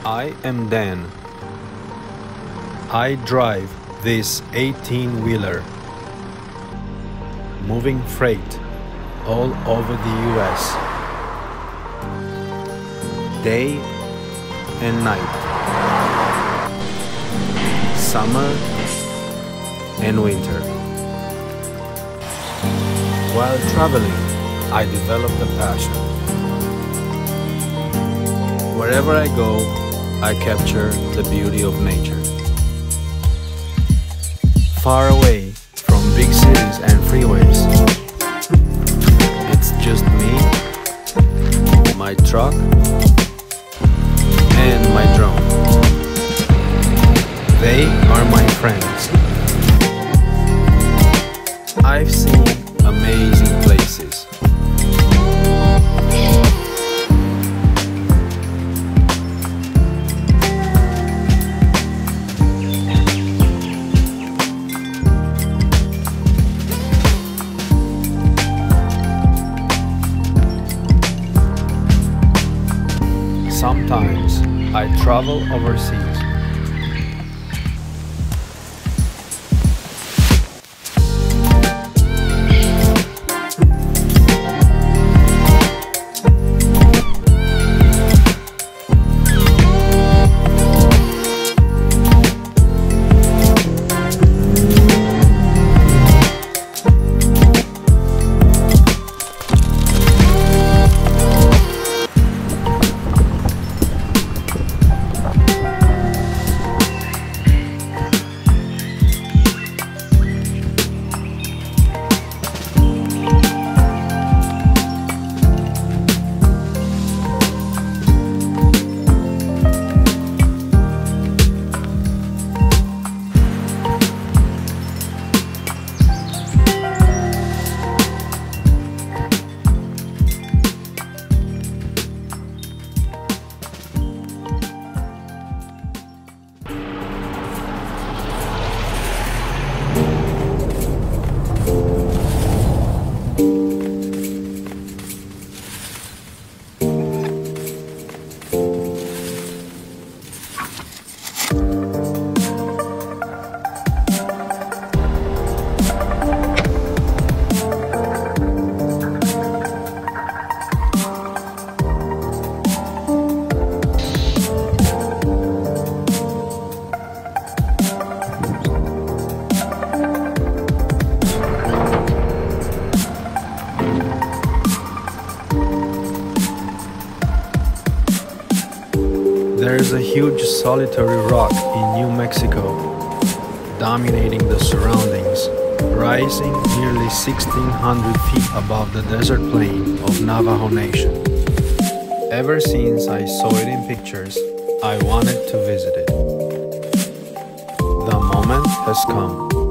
I am Dan. I drive this 18-wheeler, moving freight all over the US, day and night, summer and winter. While traveling, I developed a passion. Wherever I go, I capture the beauty of nature. Far away from big cities and freeways, it's just me, my truck, and my drone. They are my friends. I've seen amazing places. Sometimes I travel overseas. There's a huge solitary rock in New Mexico, dominating the surroundings, rising nearly 1,600 feet above the desert plain of Navajo Nation. Ever since I saw it in pictures, I wanted to visit it. The moment has come.